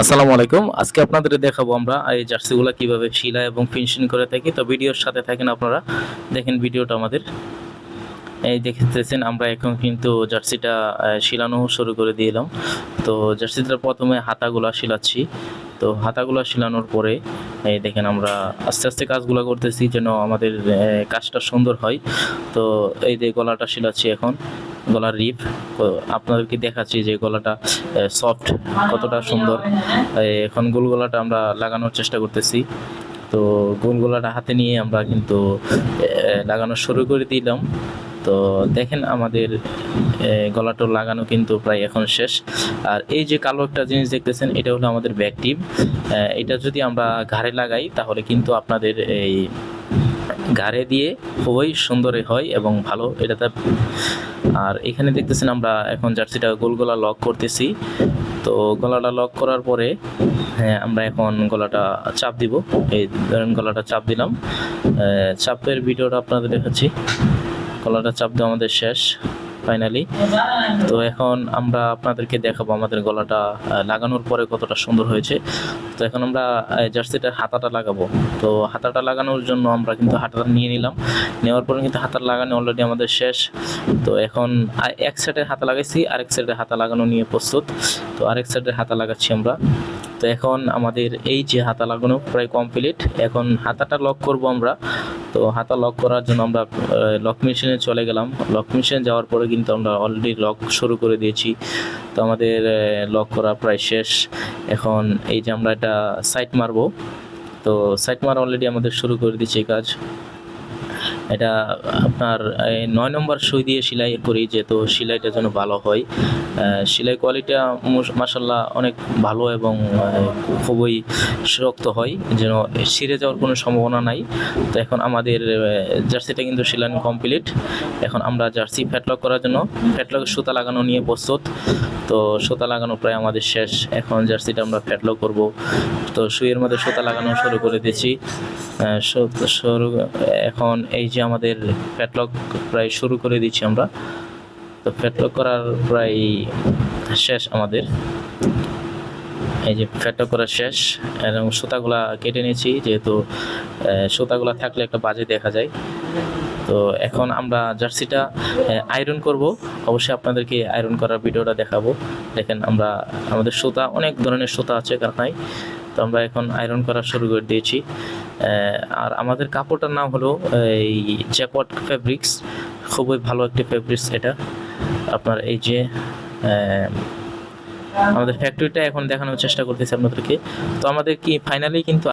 আসসালামু আলাইকুম। আজকে আপনাদের দেখাবো আমরা এই জার্সিগুলা কিভাবে সেলাই এবং ফিনিশিং করে থাকি। তো ভিডিওর সাথে থাকেন আপনারা, দেখেন ভিডিওটা আমাদের। এই দেখতেছেন আমরা এখন কিন্তু জার্সিটা শিলানো শুরু করে দিলাম। তো জার্সিটা প্রথমে হাতাগুলা শিলাচ্ছি। তো হাতাগুলা শিলানোর পরে এই দেখেন আমরা আস্তে আস্তে কাজগুলো করতেছি যেন আমাদের কাজটা সুন্দর হয়। তো এই যে গলাটা শিলাচ্ছি এখন, গলার রিপ। তো আপনাদেরকে দেখাচ্ছি যে গলাটা সফট কতটা সুন্দর। এখন গোল গলাটা আমরা লাগানোর চেষ্টা করতেছি। তো গোল গলাটা হাতে নিয়ে আমরা কিন্তু লাগানো শুরু করে দিলাম। তো দেখেন আমাদের গলাটা লাগানো কিন্তু প্রায় এখন শেষ। আর এই যে কালো একটা জিনিস দেখতেছেন, এটা হলো আমাদের ব্যাক টিপ। এটা যদি আমরা ঘাড়ে লাগাই তাহলে কিন্তু আপনাদের এই ঘাড়ে দিয়ে খুবই সুন্দরই হয় এবং ভালো এটাতে। আর এখানে দেখতেছেন আমরা এখন জার্সিটা গোল গলা লক করতেছি। তো গলাটা লক করার পরে আমরা এখন গলাটা চাপ দিব। এই ধরেন গলাটা চাপ দিলাম, চাপের ভিডিওটা আপনাদের দেখাচ্ছি। গলাটা চাপ দেওয়া আমাদের শেষ ফাইনালি। তো এখন আমরা আপনাদেরকে দেখাবো আমাদের গলাটা লাগানোর পরে কতটা সুন্দর হয়েছে। তো এখন আমরা জার্সিটার হাতাটা লাগাবো। তো হাতাটা লাগানোর জন্য আমরা কিন্তু হাতাটা নিয়ে নিলাম, নেওয়ার পরে কিন্তু হাতার লাগানো অলরেডি আমাদের শেষ। তো এখন এক সাইডের হাতা লাগাইছি, আরেক সাইডের হাতা লাগানো নিয়ে প্রস্তুত। তো আরেক সাইডের হাতা লাগাচ্ছি আমরা। তো এখন আমাদের এই যে হাতা লাগানো প্রায় কমপ্লিট। এখন হাতাটা লক করব আমরা। তো হাতা লক করার জন্য আমরা লক মেশিনে চলে গেলাম। লক মেশিনে যাওয়ার পরে কিন্তু আমরা অলরেডি লক শুরু করে দিয়েছি। তো আমাদের লক করা প্রায় শেষ। এখন এই যে আমরা এটা সাইড মারবো। তো সাইড মারা অলরেডি আমাদের শুরু করে দিয়েছি কাজ। এটা আপনার 9 নম্বর সুই দিয়ে সেলাই করি, যেহেতু সেলাইটা যেন ভালো হয়। সেলাই কোয়ালিটিটা মাশাআল্লাহ অনেক ভালো এবং খুবই শক্ত হয়, যেন ছিঁড়ে যাওয়ার কোনো সম্ভাবনা নাই। তো এখন আমাদের জার্সিটা কিন্তু সেলানো কমপ্লিট। এখন আমরা জার্সি ফ্যাটলক করার জন্য ফ্যাটলকের সুতা লাগানো নিয়ে প্রস্তুত। তো সুতা লাগানো প্রায় আমাদের শেষ। এখন জার্সিটা আমরা ফ্যাটলক করব। তো সুইয়ের মধ্যে সুতা লাগানো শুরু করে দিয়েছি। এখন এই যে আমাদের ফ্যাটলক প্রায় শুরু করে দিচ্ছি আমরা। তো ফ্যাটলক করার প্রায় শেষ আমাদের। এই যে ফ্যাটলক করা শেষ এবং সুতাগুলা কেটে নিয়েছি, যেহেতু সুতাগুলা থাকলে একটা বাজে দেখা যায়। তো এখন আমরা জার্সিটা আয়রন করব। অবশ্যই আপনাদেরকে আয়রন করার ভিডিওটা দেখাবো। দেখেন আমরা আমাদের সুতা, অনেক ধরনের সুতা আছে কারখানায়। তো আমরা এখন আয়রন করা শুরু করে দিয়েছি। আর আমাদের কাপড়টার নাম হলো এই জ্যাকওয়ার্ড ফেব্রিক্স। খুবই ভালো একটি ফেব্রিক্স এটা। আপনার এই যে আমাদের ফ্যাক্টরিটা এখন দেখানোর চেষ্টা করতেছি আপনাদেরকে। তো আমাদের কি ফাইনালি কিন্তু